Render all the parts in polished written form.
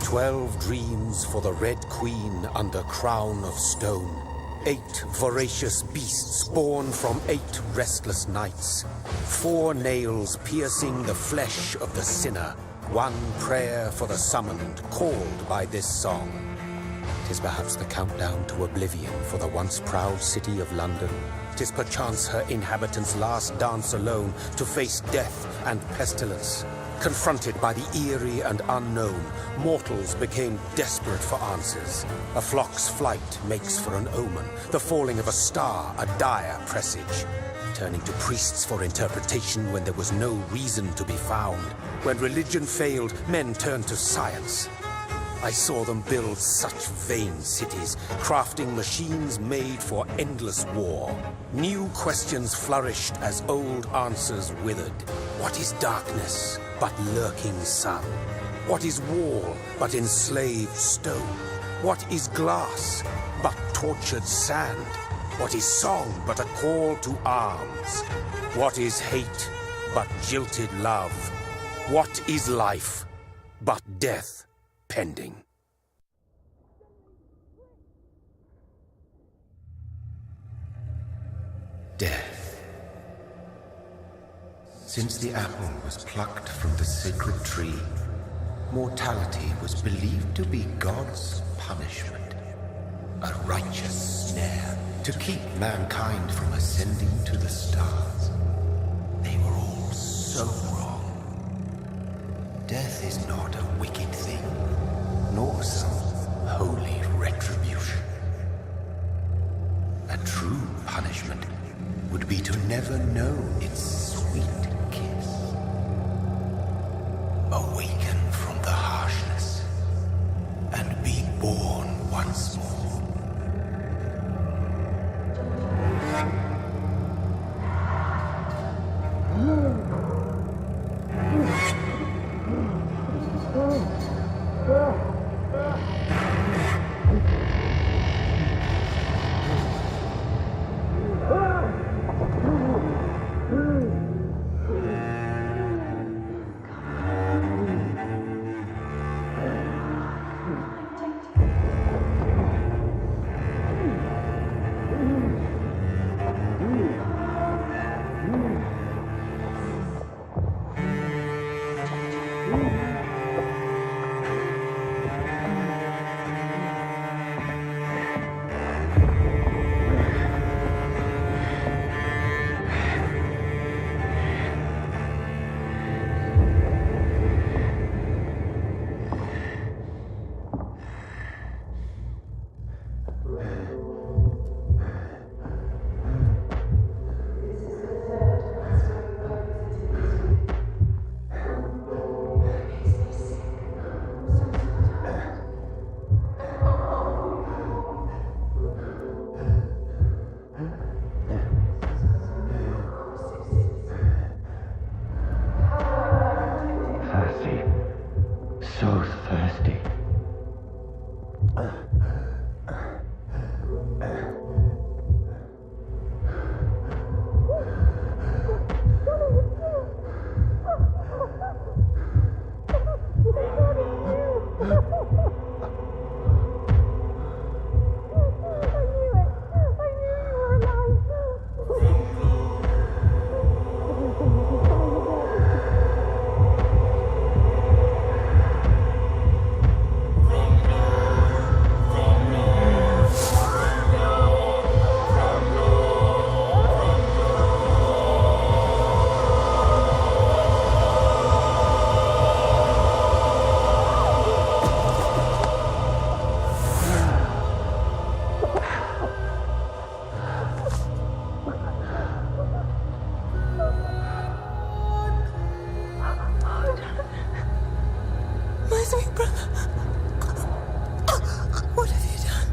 12 dreams for the Red Queen under crown of stone. 8 voracious beasts born from 8 restless nights. 4 nails piercing the flesh of the sinner. 1 prayer for the summoned, called by this song. 'Tis perhaps the countdown to oblivion for the once proud city of London. 'Tis perchance her inhabitants' last dance alone to face death and pestilence. Confronted by the eerie and unknown, mortals became desperate for answers. A flock's flight makes for an omen, the falling of a star a dire presage. Turning to priests for interpretation when there was no reason to be found. When religion failed, men turned to science. I saw them build such vain cities, crafting machines made for endless war. New questions flourished as old answers withered. What is darkness but lurking sun? What is wall but enslaved stone? What is glass but tortured sand? What is song but a call to arms? What is hate but jilted love? What is life but death pending? Death. Since the apple was plucked from the sacred tree, mortality was believed to be God's punishment. A righteous snare to keep mankind from ascending to the stars. They were all so wrong. Death is not a wicked thing, nor some holy retribution. A true punishment would be to never know its sweet kiss. Awaken from the harshness and be born once more. So thirsty.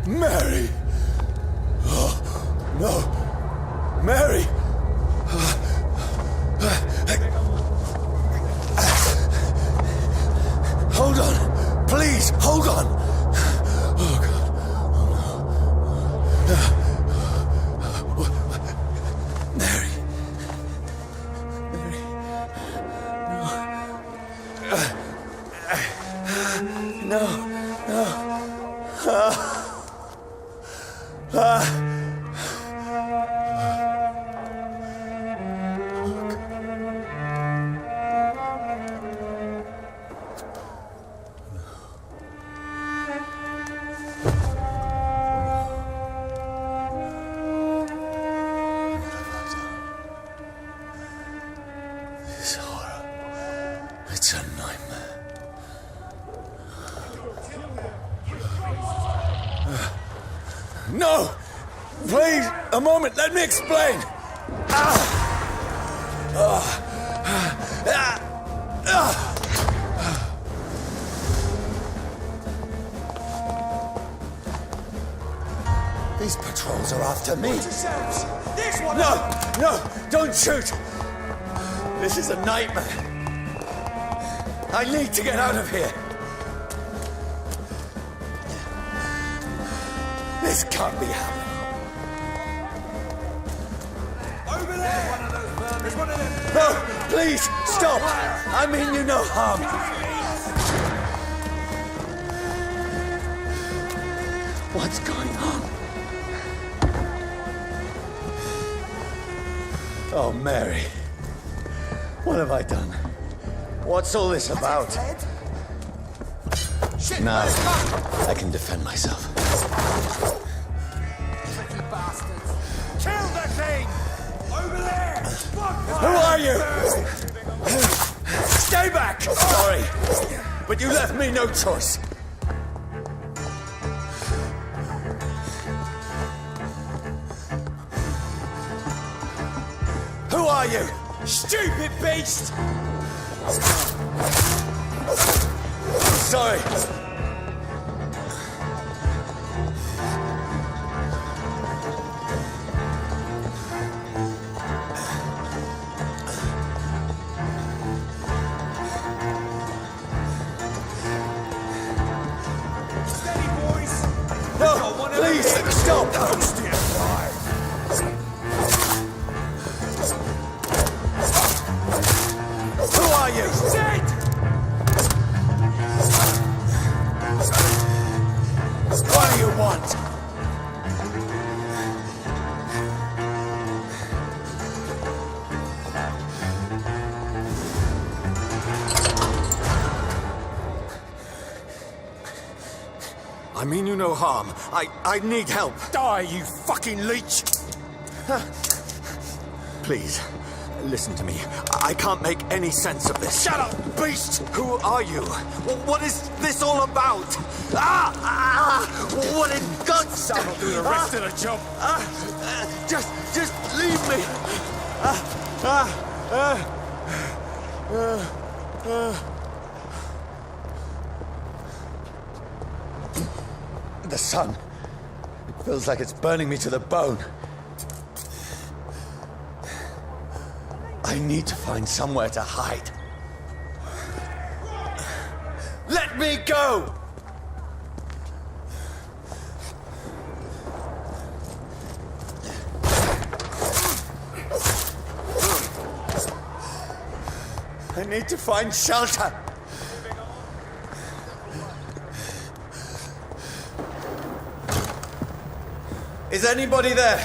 Mary! Oh, no! Mary! Hold on! Please, hold on! Oh, God. Oh, no. Mary. Mary. No. No. It's a nightmare. No! Please, a moment, let me explain! These patrols are after me. No, don't shoot! This is a nightmare. I need to get out of here. This can't be happening. Over there! There's one of them! No, please, stop! I mean you no harm. What's going on? Oh, Mary. What have I done? What's all this about? Now, I can defend myself. Kill the thing! Over there! Who are you? Stay back! Sorry, but you left me no choice. Who are you? Stupid beast! Sorry. Steady, boys! No, please, stop! Who are you? Dead! What do you want? I mean you no harm. I need help. Die, you fucking leech! Please, listen to me. I can't make any sense of this. Shut up, beast! Who are you? What is this all about? What in God's Sam will do the rest of the job. Just leave me. The sun. It feels like it's burning me to the bone. I need to find somewhere to hide. Let me go! I need to find shelter. Is anybody there?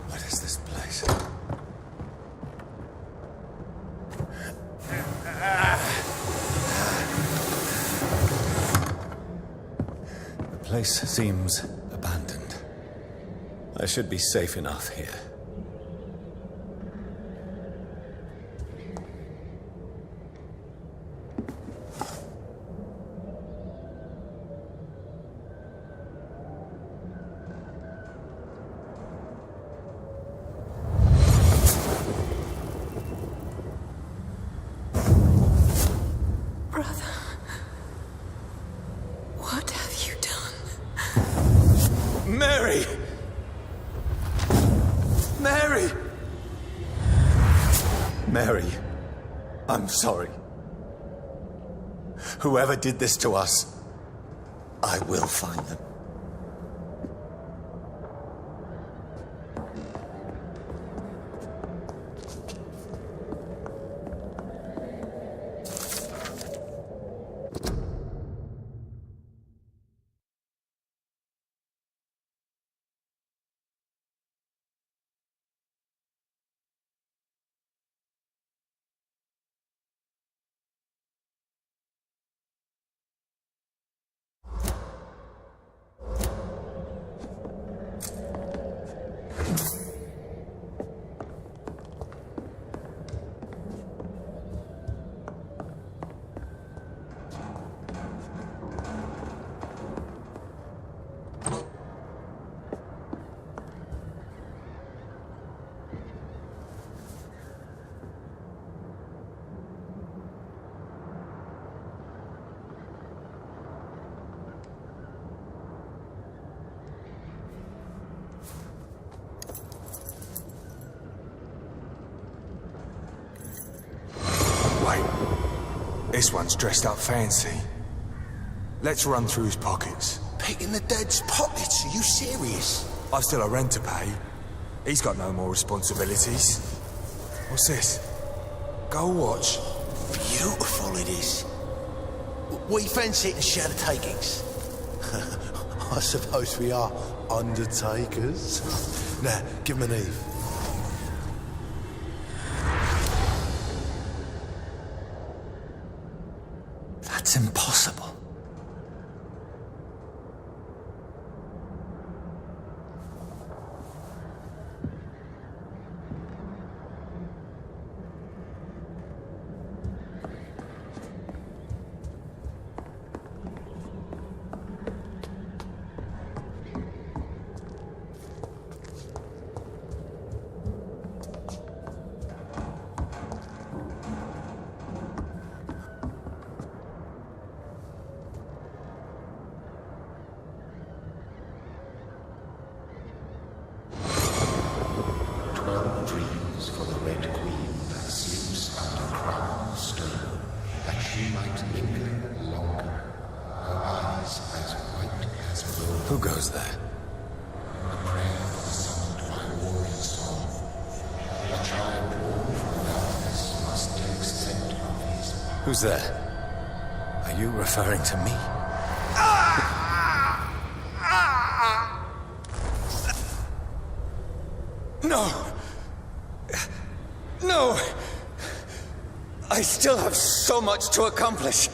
What is this place? The place seems abandoned. I should be safe enough here. Brother, what have you done? Mary! Mary! Mary, I'm sorry. Whoever did this to us, I will find them. This one's dressed up fancy. Let's run through his pockets. Picking the dead's pockets? Are you serious? I've still a rent to pay. He's got no more responsibilities. What's this? Gold watch. Beautiful it is. We fancy it and share the takings. I suppose we are undertakers. Now, give him an Eve. That's impossible. Dreams for the Red Queen that sleeps under crown of stone, that she might linger longer, her eyes as white as milk. Who goes there? A prayer summoned by warring song. A child born from darkness must take scent of his power. Who's there? Are you referring to me? No! No! I still have so much to accomplish.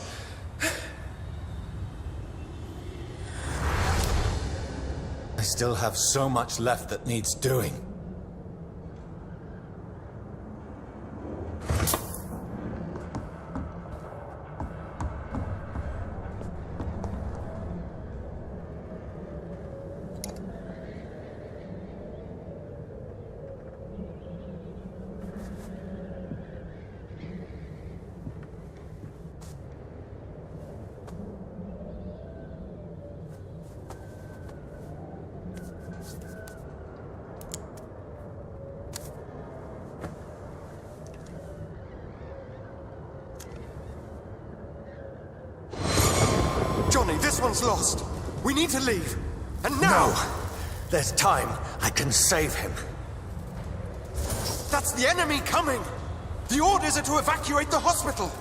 I still have so much left that needs doing. Johnny, this one's lost. We need to leave. And now! No! There's time. I can save him. That's the enemy coming! The orders are to evacuate the hospital!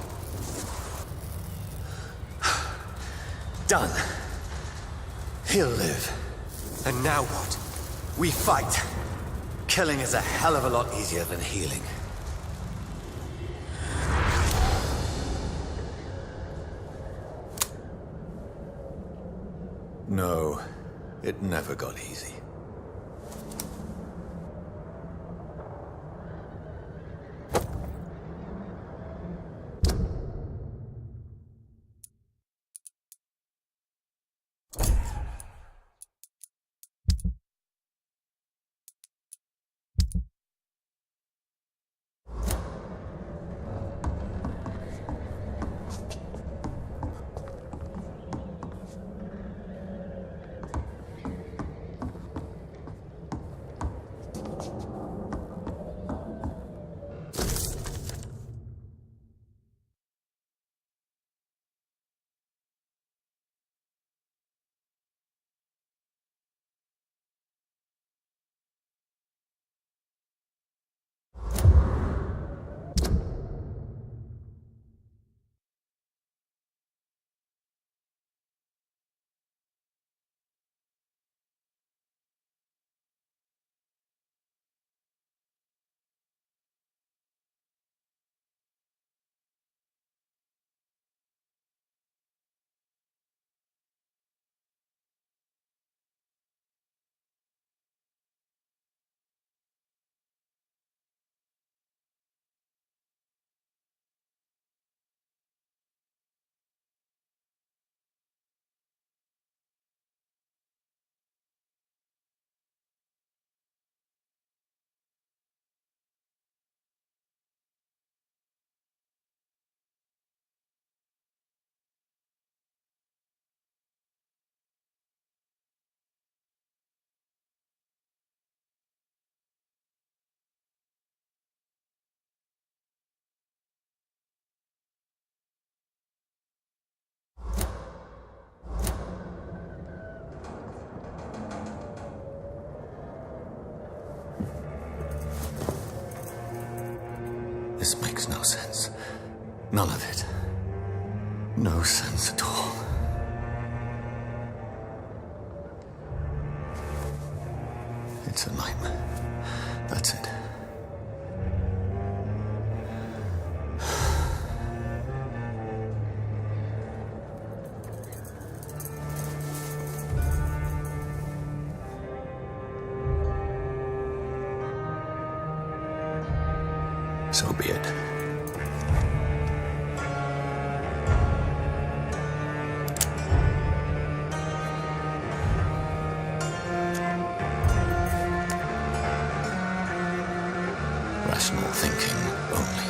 Done. He'll live. And now what? We fight. Killing is a hell of a lot easier than healing. No, it never got easy. This makes no sense. None of it. No sense at all. It's a nightmare. That's it. So be it. Rational thinking only.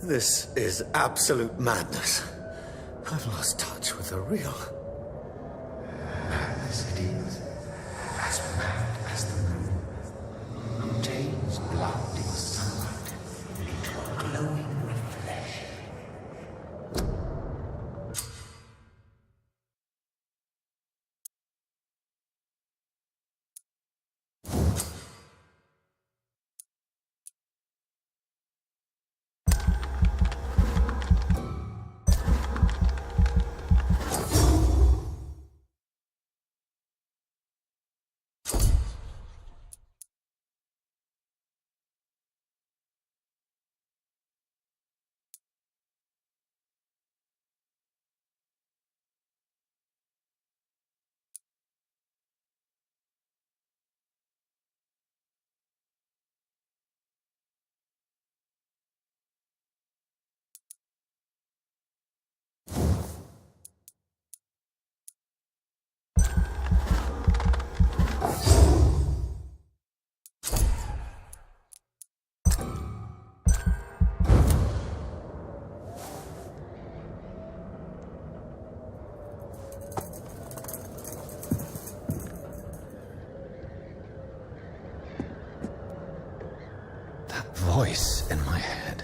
This is absolute madness. I've lost touch with the real. Madness it is, as mad as the moon, who tames blood in sunlight into a glowing reflection. Voice in my head.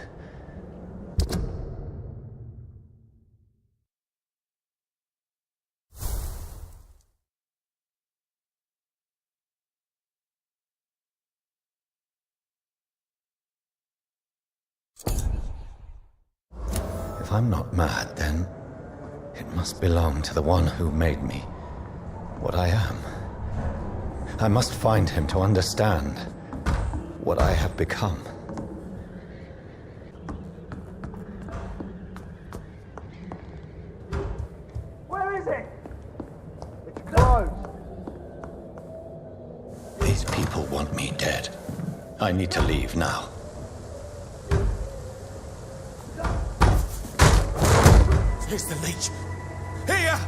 If I'm not mad, then it must belong to the one who made me what I am. I must find him to understand what I have become. Where is it? It's closed. These people want me dead. I need to leave now. Here's the leech. Here!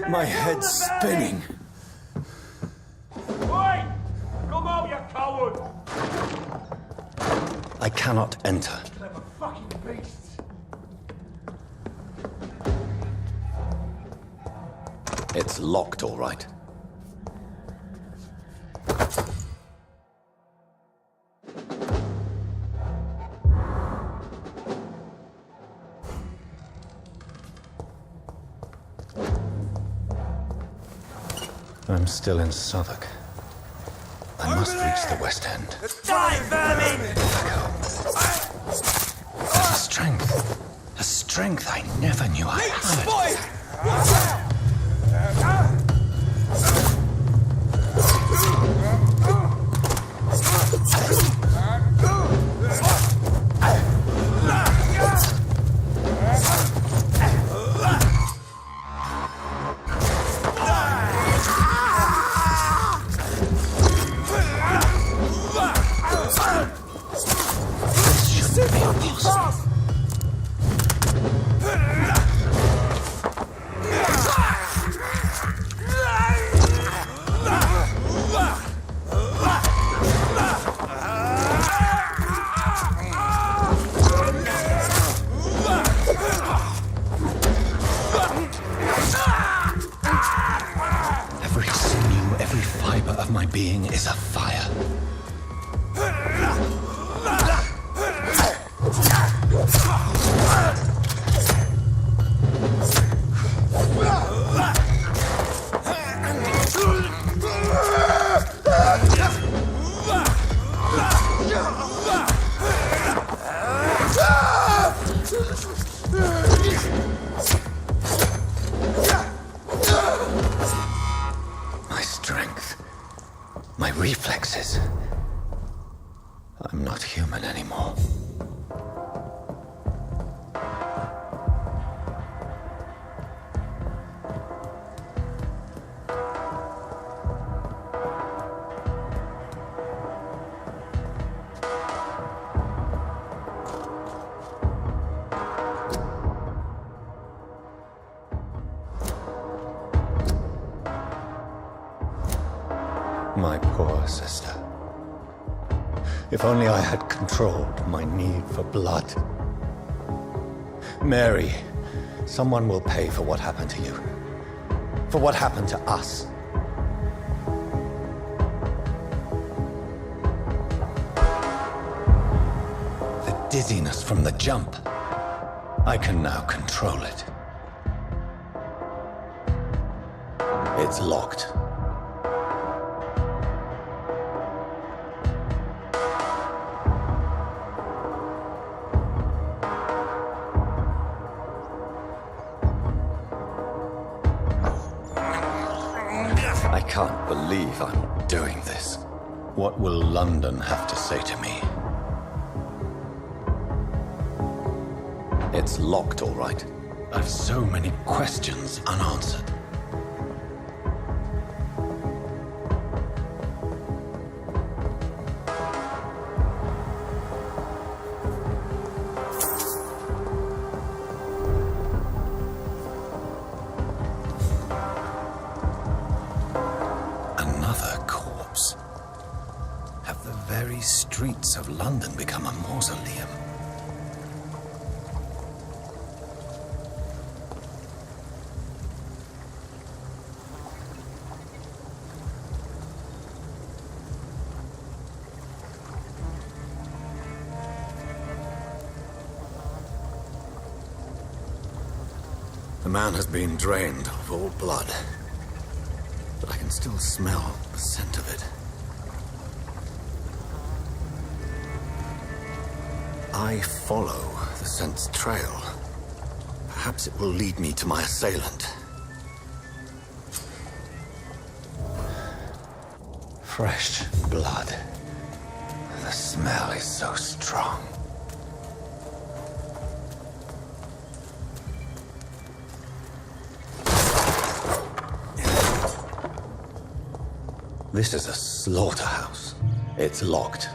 My head's spinning. Oi! Come out, you coward! I cannot enter. Clever fucking beasts. It's locked, all right. I'm still in Southwark. I must reach the West End. Die, vermin! Back home. There's a strength I never knew I had. Boy! Watch out! being is a fire. My strength, my reflexes. I'm not human anymore. My poor sister. If only I had controlled my need for blood. Mary, someone will pay for what happened to you. For what happened to us. The dizziness from the jump. I can now control it. It's locked. I can't believe I'm doing this. What will London have to say to me? It's locked, all right. I've so many questions unanswered. Very streets of London become a mausoleum. The man has been drained of all blood, but I can still smell the scent of it. I follow the scent's trail. Perhaps it will lead me to my assailant. Fresh blood. The smell is so strong. This is a slaughterhouse. It's locked.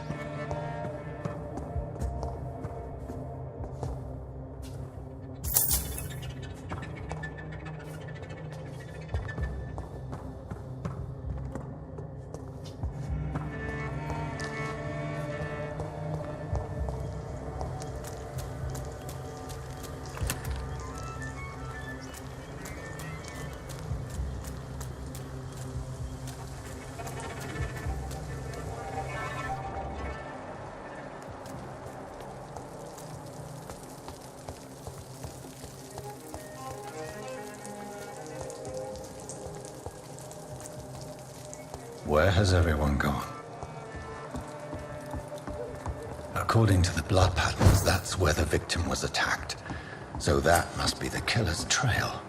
Where has everyone gone? According to the blood patterns, that's where the victim was attacked. So that must be the killer's trail.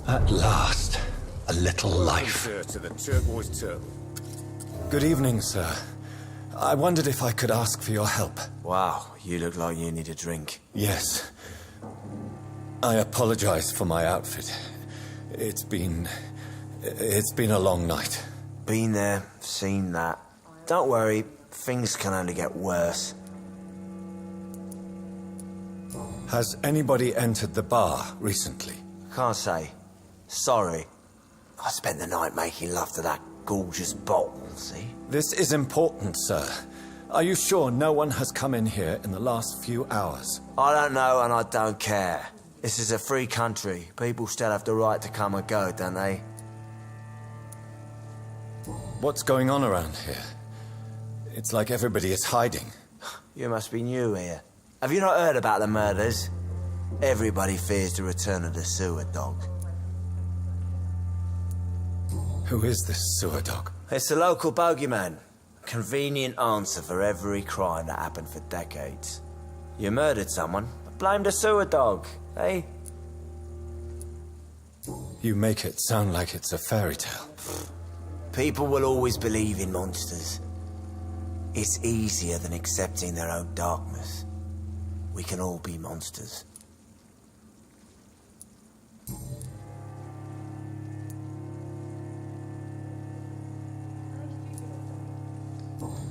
At last, a little life. To the turquoise turtle. Good evening, sir. I wondered if I could ask for your help. Wow, you look like you need a drink. Yes. I apologize for my outfit. It's been a long night. Been there, seen that. Don't worry, things can only get worse. Has anybody entered the bar recently? Can't say. Sorry. I spent the night making love to that gorgeous bottle, see? This is important, sir. Are you sure no one has come in here in the last few hours? I don't know and I don't care. This is a free country. People still have the right to come and go, don't they? What's going on around here? It's like everybody is hiding. You must be new here. Have you not heard about the murders? Everybody fears the return of the sewer dog. Who is this sewer dog? It's the local bogeyman. Convenient answer for every crime that happened for decades. You murdered someone, blame the sewer dog, eh? You make it sound like it's a fairy tale. People will always believe in monsters. It's easier than accepting their own darkness. We can all be monsters.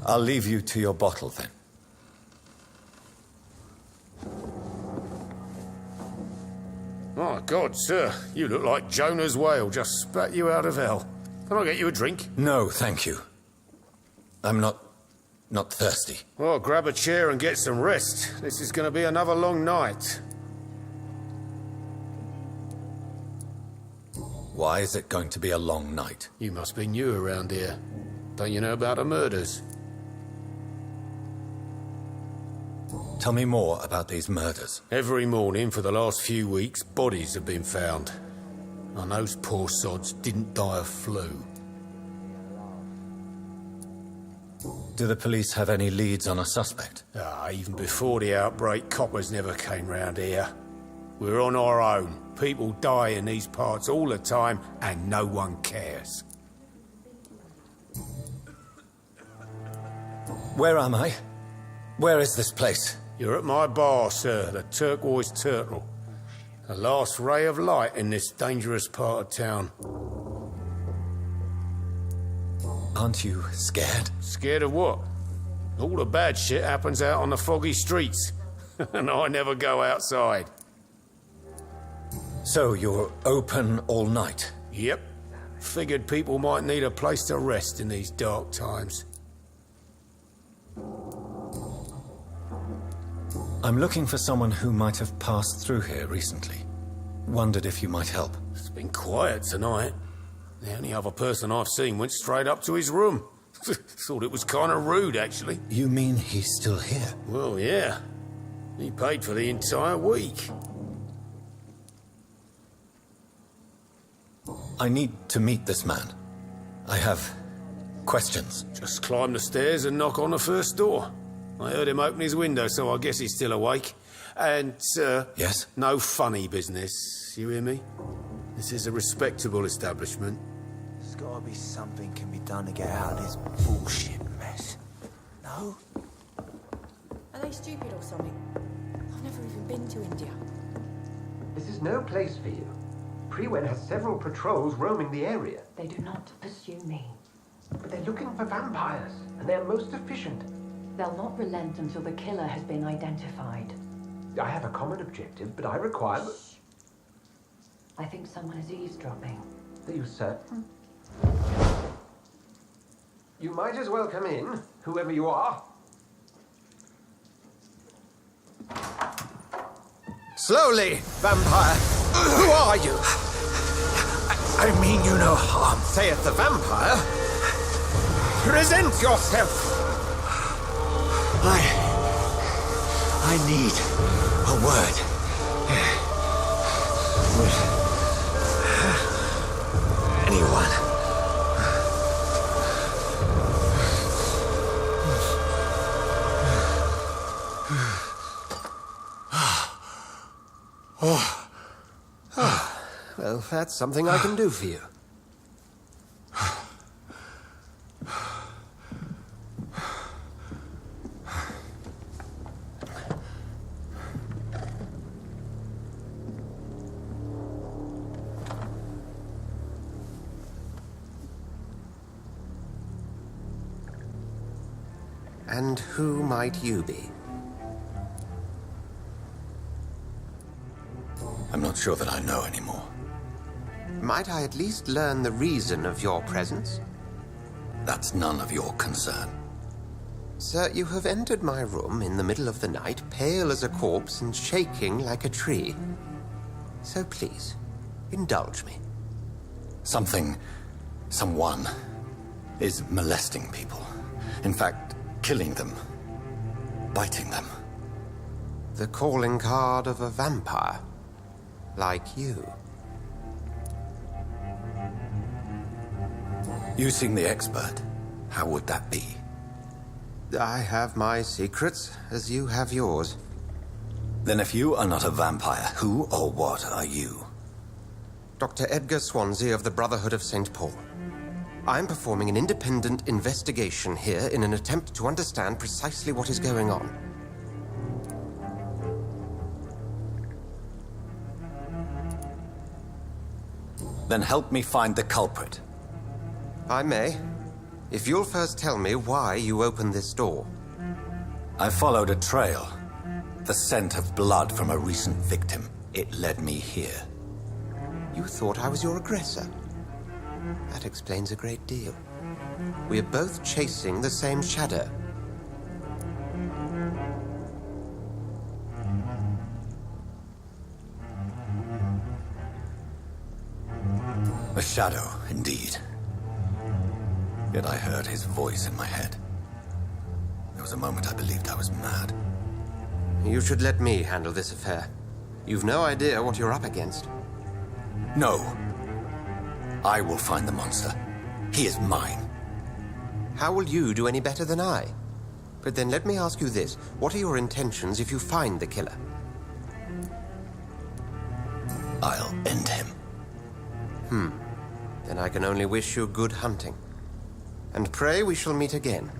I'll leave you to your bottle then. My God, sir, you look like Jonah's whale just spat you out of hell. Can I get you a drink? No, thank you. I'm not thirsty. Well, grab a chair and get some rest. This is going to be another long night. Why is it going to be a long night? You must be new around here. Don't you know about the murders? Tell me more about these murders. Every morning for the last few weeks, bodies have been found. And those poor sods didn't die of flu. Do the police have any leads on a suspect? Even before the outbreak, coppers never came round here. We're on our own. People die in these parts all the time, and no one cares. Where am I? Where is this place? You're at my bar, sir, the Turquoise Turtle. The last ray of light in this dangerous part of town. Aren't you scared? Scared of what? All the bad shit happens out on the foggy streets. And I never go outside. So you're open all night? Yep. Figured people might need a place to rest in these dark times. I'm looking for someone who might have passed through here recently. Wondered if you might help. It's been quiet tonight. The only other person I've seen went straight up to his room. Thought it was kind of rude, actually. You mean he's still here? Well, yeah. He paid for the entire week. I need to meet this man. I have questions. Just climb the stairs and knock on the first door. I heard him open his window, so I guess he's still awake. And, sir... Yes? No funny business, you hear me? This is a respectable establishment. There's gotta be something can be done to get out of this bullshit mess. No? Are they stupid or something? I've never even been to India. This is no place for you. Prewen has several patrols roaming the area. They do not pursue me. But they're looking for vampires, and they're most efficient. They'll not relent until the killer has been identified. I have a common objective, but I require... I think someone is eavesdropping. Are you certain? You might as well come in, whoever you are. Slowly, vampire. Who are you? I mean you no harm, saith the vampire. Present yourself. I need a word. With anyone. Well, that's something I can do for you. And who might you be? I'm not sure that I know anymore. Might I at least learn the reason of your presence? That's none of your concern. Sir, you have entered my room in the middle of the night, pale as a corpse and shaking like a tree. So please, indulge me. Someone is molesting people. In fact, killing them. Biting them. The calling card of a vampire. Like you. You seem the expert. How would that be? I have my secrets, as you have yours. Then if you are not a vampire, who or what are you? Dr. Edgar Swansea of the Brotherhood of St. Paul. I'm performing an independent investigation here in an attempt to understand precisely what is going on. Then help me find the culprit. I may. If you'll first tell me why you opened this door. I followed a trail. The scent of blood from a recent victim. It led me here. You thought I was your aggressor. That explains a great deal. We are both chasing the same shadow. A shadow, indeed. Yet I heard his voice in my head. There was a moment I believed I was mad. You should let me handle this affair. You've no idea what you're up against. No. I will find the monster. He is mine. How will you do any better than I? But then let me ask you this. What are your intentions if you find the killer? I'll end him. Then I can only wish you good hunting. And pray we shall meet again.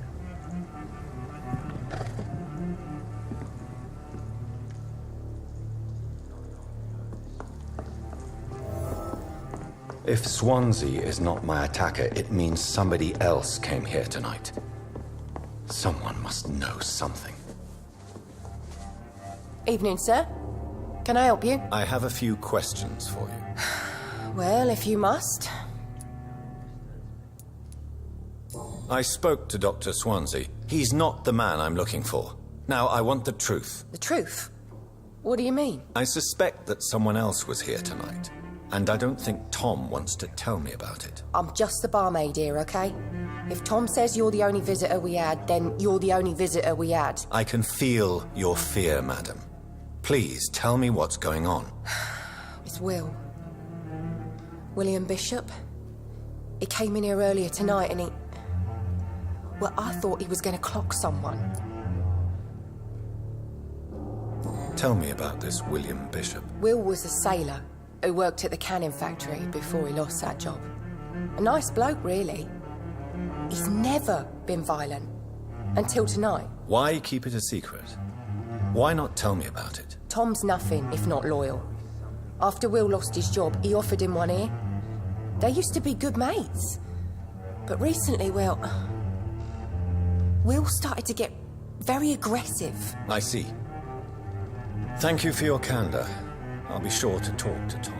If Swansea is not my attacker, it means somebody else came here tonight. Someone must know something. Evening, sir. Can I help you? I have a few questions for you. Well, if you must. I spoke to Dr. Swansea. He's not the man I'm looking for. Now, I want the truth. The truth? What do you mean? I suspect that someone else was here tonight. And I don't think Tom wants to tell me about it. I'm just the barmaid here, okay? If Tom says you're the only visitor we had, then you're the only visitor we had. I can feel your fear, madam. Please, tell me what's going on. It's Will. William Bishop. He came in here earlier tonight and he... Well, I thought he was going to clock someone. Tell me about this William Bishop. Will was a sailor who worked at the canning factory before he lost that job. A nice bloke, really. He's never been violent. Until tonight. Why keep it a secret? Why not tell me about it? Tom's nothing if not loyal. After Will lost his job, he offered him one here. They used to be good mates. But recently, well... Will started to get very aggressive. I see. Thank you for your candor. I'll be sure to talk to Tom.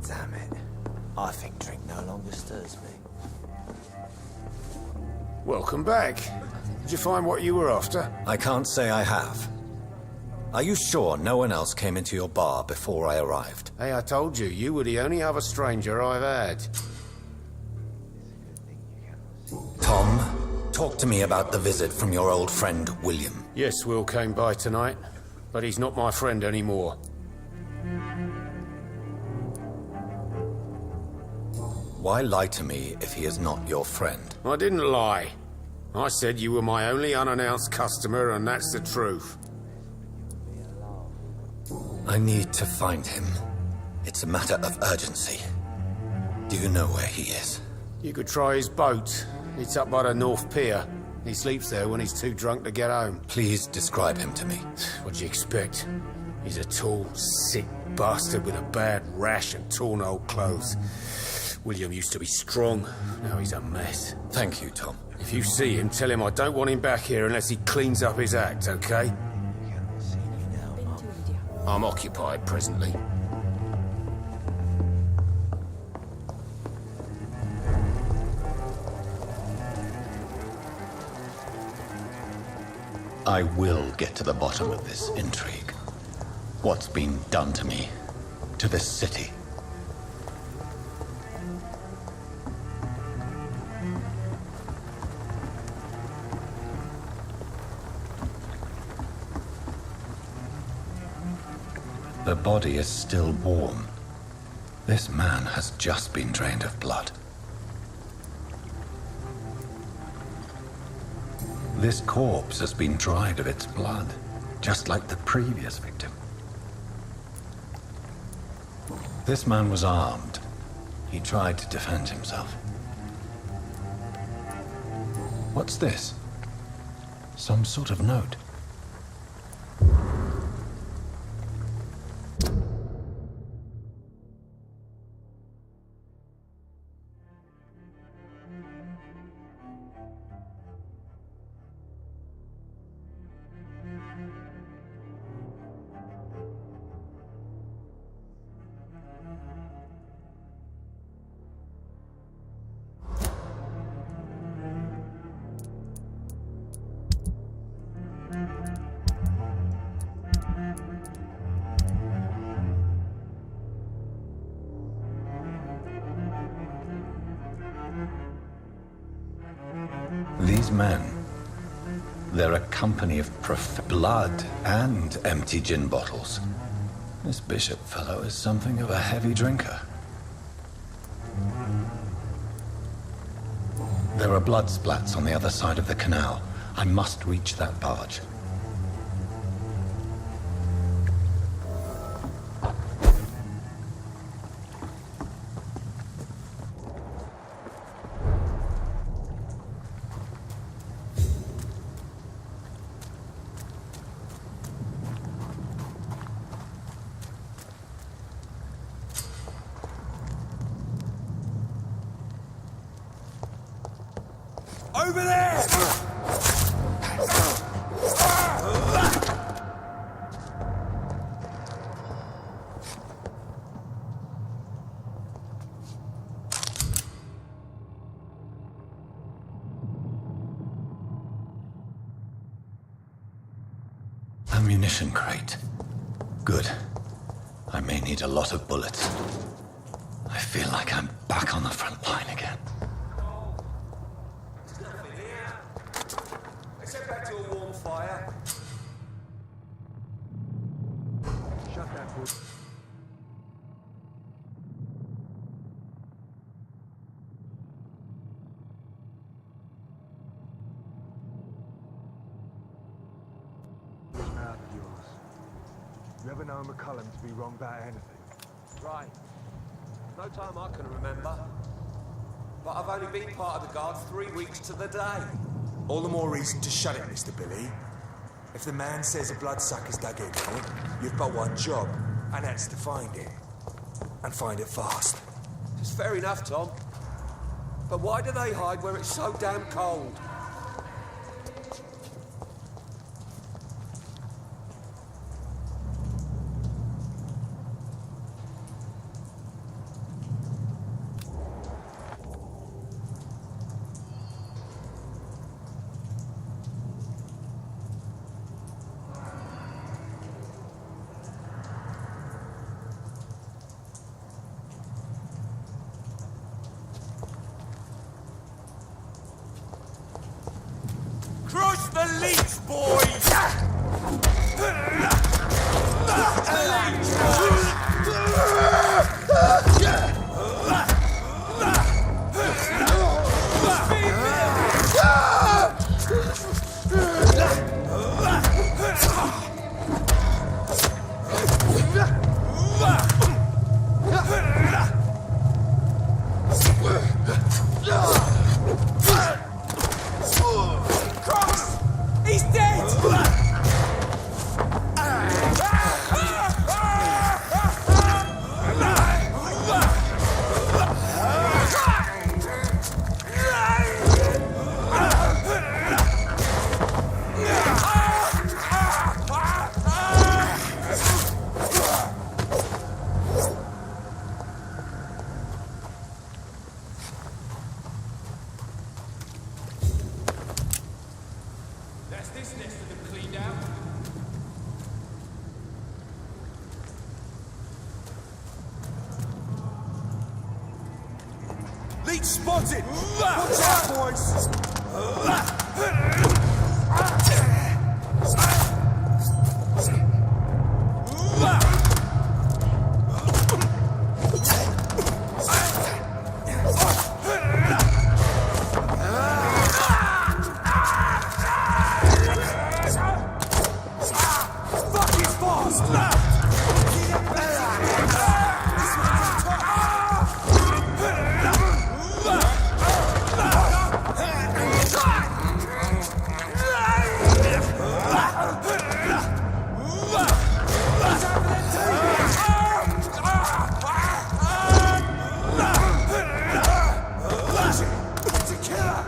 Damn it. I think drink no longer stirs me. Welcome back. Did you find what you were after? I can't say I have. Are you sure no one else came into your bar before I arrived? Hey, I told you, you were the only other stranger I've had. Tom, talk to me about the visit from your old friend, William. Yes, Will came by tonight, but he's not my friend anymore. Why lie to me if he is not your friend? I didn't lie. I said you were my only unannounced customer, and that's the truth. I need to find him. It's a matter of urgency. Do you know where he is? You could try his boat. It's up by the North Pier. He sleeps there when he's too drunk to get home. Please describe him to me. What'd you expect? He's a tall, sick bastard with a bad rash and torn old clothes. William used to be strong. Now he's a mess. Thank you, Tom. If you see him, tell him I don't want him back here unless he cleans up his act, okay? I'm occupied presently. I will get to the bottom of this intrigue. What's been done to me, to this city. The body is still warm. This man has just been drained of blood. This corpse has been dried of its blood, just like the previous victim. This man was armed. He tried to defend himself. What's this? Some sort of note. These men, they're a company of blood and empty gin bottles. This bishop fellow is something of a heavy drinker. There are blood splats on the other side of the canal. I must reach that barge. Over there! Ammunition crate. Good. I may need a lot of bullets. I feel like I'm back on the front line again. Let's head back to a warm fire. Shut that door. This mouth of yours. Never known McCullum to be wrong about anything. Right. No time I can remember. But I've only been part of the guard 3 weeks to the day. All the more reason to shut it, Mr. Billy. If the man says a bloodsucker's dug in it, you've got one job, and that's to find it. And find it fast. It's fair enough, Tom. But why do they hide where it's so damn cold? Cross! He's dead! That's this nest of them cleaned out. Leech spotted! Watch out, boys! Fuck, he's fast! It's a killer!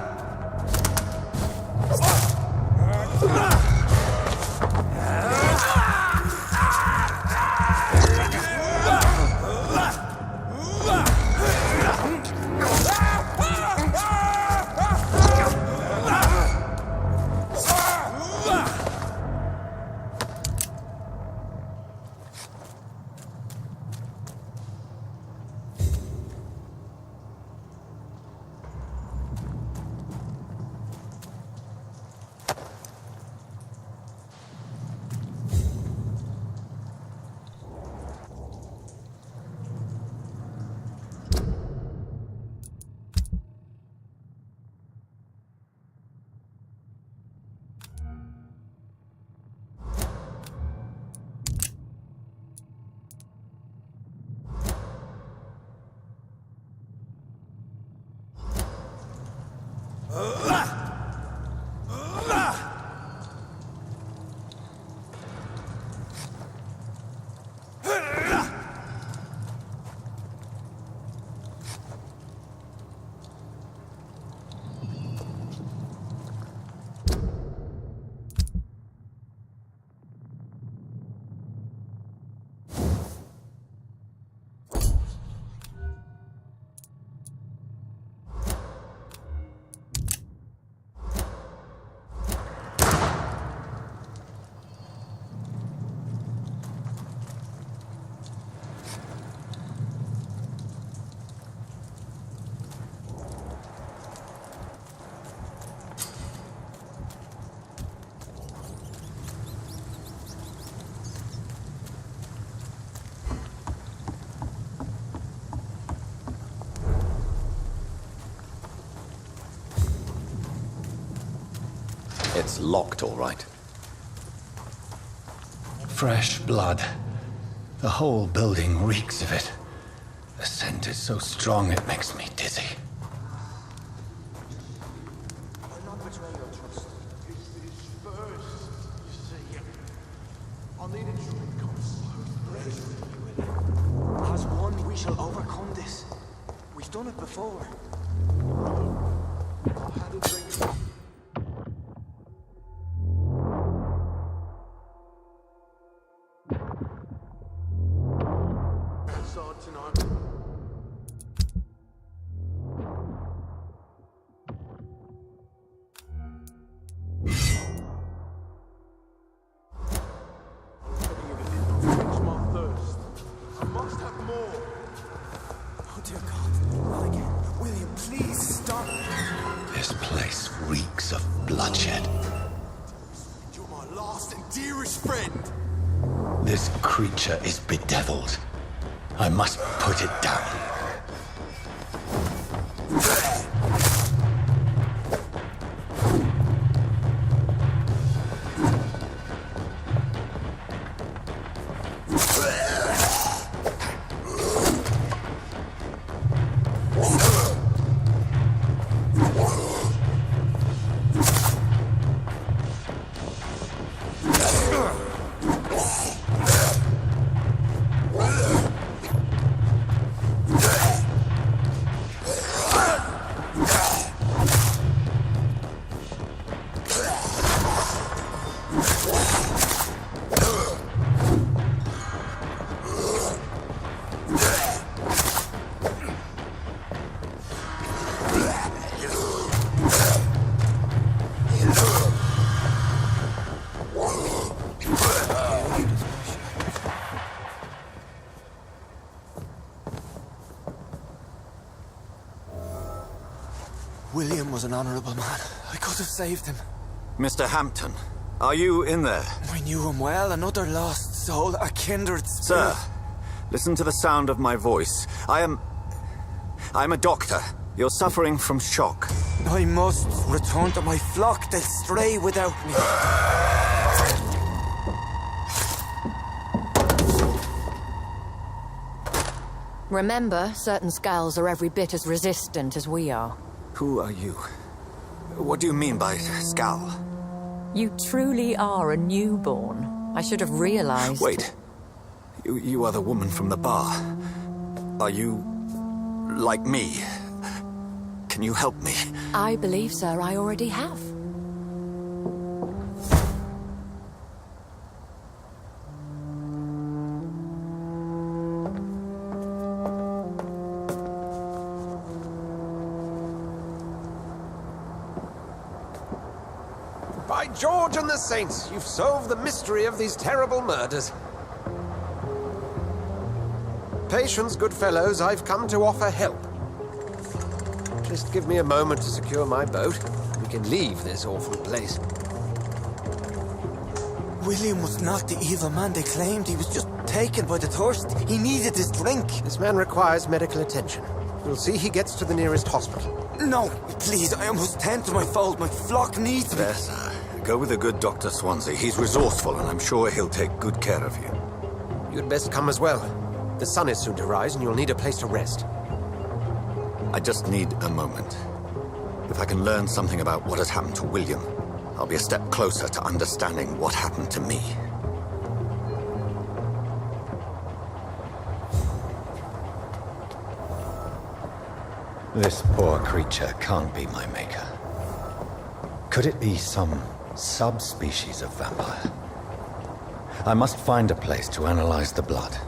It's locked, all right. Fresh blood. The whole building reeks of it. The scent is so strong it makes me dizzy. I'll not betray your trust. It's first, you see. I'll need insurance costs. As one, we shall overcome this. We've done it before. I'll handle drinks. Outside tonight. Quench my thirst. I must have more. Oh dear God, not again. William, please stop. This place reeks of bloodshed. You're my last and dearest friend. This creature is bedeviled. I must put it down. William was an honorable man. I could have saved him. Mr. Hampton, are you in there? I knew him well, another lost soul, a kindred spirit. Sir, listen to the sound of my voice. I'm a doctor. You're suffering from shock. I must return to my flock. They'll stray without me. Remember, certain skulls are every bit as resistant as we are. Who are you? What do you mean by skull? You truly are a newborn. I should have realized. Wait. You are the woman from the bar. Are you like me? Can you help me? I believe, sir, I already have. By George and the Saints, you've solved the mystery of these terrible murders. Patience, good fellows, I've come to offer help. Just give me a moment to secure my boat. We can leave this awful place. William was not the evil man they claimed. He was just taken by the thirst. He needed his drink. This man requires medical attention. We'll see he gets to the nearest hospital. No, please, I must tend to my fold. My flock needs me. There, sir. Go with the good Dr. Swansea. He's resourceful, and I'm sure he'll take good care of you. You'd best come as well. The sun is soon to rise, and you'll need a place to rest. I just need a moment. If I can learn something about what has happened to William, I'll be a step closer to understanding what happened to me. This poor creature can't be my maker. Could it be some subspecies of vampire? I must find a place to analyze the blood.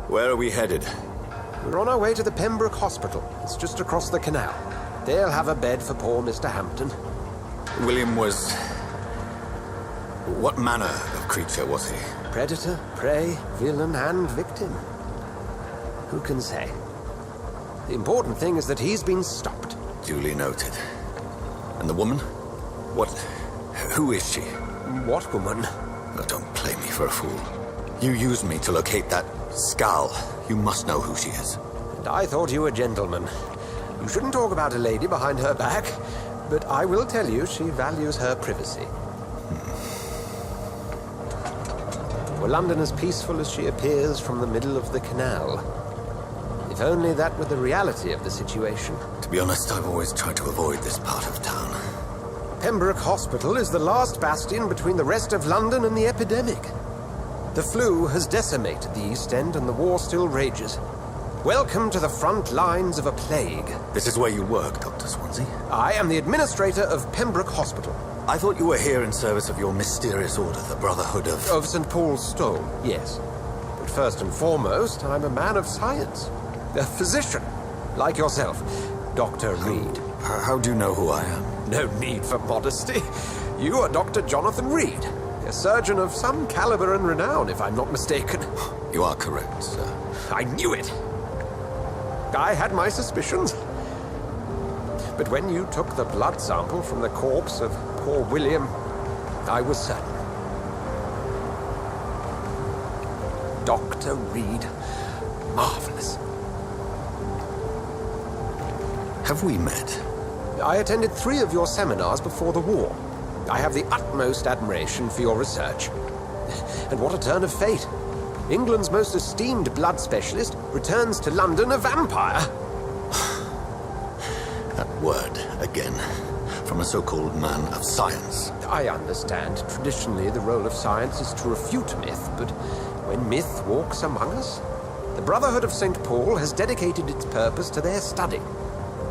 Where are we headed? We're on our way to the Pembroke Hospital. It's just across the canal. They'll have a bed for poor Mr. Hampton. William was... what manner of creature was he? Predator, prey, villain, and victim. Who can say? The important thing is that he's been stopped. Duly noted. And the woman? What... who is she? What woman? Oh, don't play me for a fool. You used me to locate that skull. You must know who she is. And I thought you a gentleman. You shouldn't talk about a lady behind her back, but I will tell you she values her privacy. Were London as peaceful as she appears from the middle of the canal? If only that were the reality of the situation. To be honest, I've always tried to avoid this part of town. Pembroke Hospital is the last bastion between the rest of London and the epidemic. The flu has decimated the East End and the war still rages. Welcome to the front lines of a plague. This is where you work, Dr. Swansea? I am the administrator of Pembroke Hospital. I thought you were here in service of your mysterious order, the Brotherhood of... Of St. Paul's Stone, yes. But first and foremost, I'm a man of science. A physician, like yourself, Dr. Reed. How do you know who I am? No need for modesty. You are Dr. Jonathan Reed, a surgeon of some caliber and renown, if I'm not mistaken. You are correct, sir. I knew it. I had my suspicions. But when you took the blood sample from the corpse of poor William, I was certain. Dr. Reed. Marvelous. Have we met? I attended 3 of your seminars before the war. I have the utmost admiration for your research. And what a turn of fate. England's most esteemed blood specialist returns to London a vampire. That word, again, from a so-called man of science. I understand. Traditionally, the role of science is to refute myth, but when myth walks among us, the Brotherhood of St. Paul has dedicated its purpose to their study.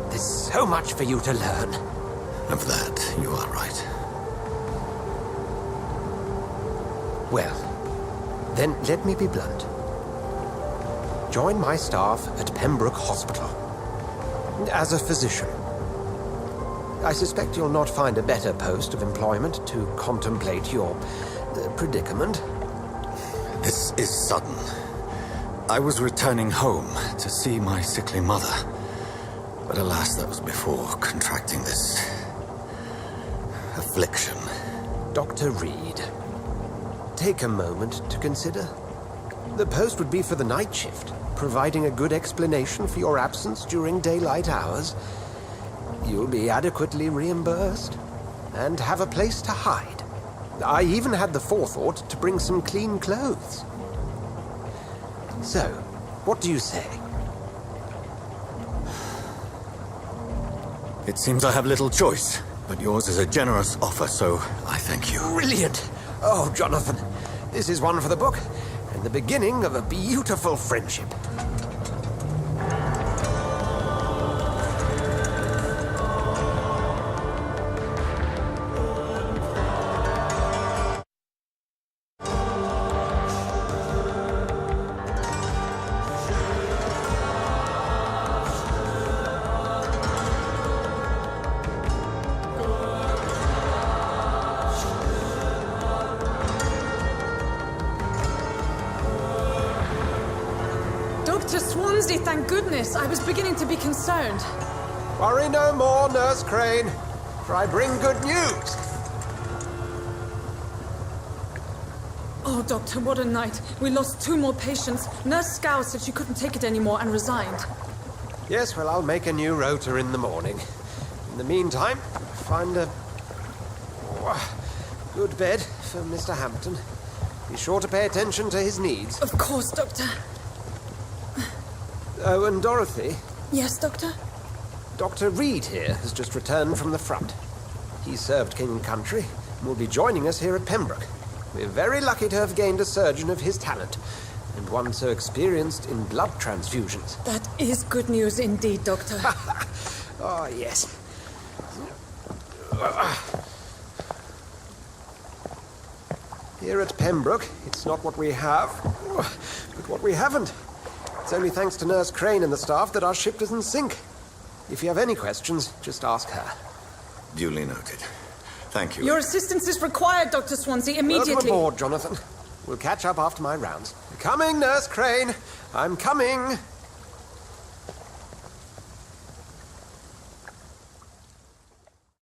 There's so much for you to learn. Of that, you are right. Well, then let me be blunt. Join my staff at Pembroke Hospital. As a physician. I suspect you'll not find a better post of employment to contemplate your predicament. This is sudden. I was returning home to see my sickly mother. But alas, that was before contracting this affliction. Dr. Reed, take a moment to consider. The post would be for the night shift, providing a good explanation for your absence during daylight hours. You'll be adequately reimbursed and have a place to hide. I even had the forethought to bring some clean clothes. So, what do you say? It seems I have little choice, but yours is a generous offer, so I thank you. Brilliant! Oh, Jonathan, this is one for the book, and the beginning of a beautiful friendship. Dr. Swansea, thank goodness. I was beginning to be concerned. Worry no more, Nurse Crane, for I bring good news. Oh, Doctor, what a night. We lost 2 more patients. Nurse Scow said she couldn't take it anymore and resigned. Yes, well, I'll make a new rota in the morning. In the meantime, find a good bed for Mr. Hampton. Be sure to pay attention to his needs. Of course, Doctor. Oh, and Dorothy? Yes, Doctor? Dr. Reed here has just returned from the front. He served King and Country and will be joining us here at Pembroke. We're very lucky to have gained a surgeon of his talent, and one so experienced in blood transfusions. That is good news indeed, Doctor. Oh, yes. Here at Pembroke, it's not what we have, but what we haven't. It's only thanks to Nurse Crane and the staff that our ship doesn't sink. If you have any questions, just ask her. Duly noted. Thank you. Your assistance is required, Dr. Swansea, immediately. Welcome aboard, Jonathan. We'll catch up after my rounds. Coming, Nurse Crane. I'm coming.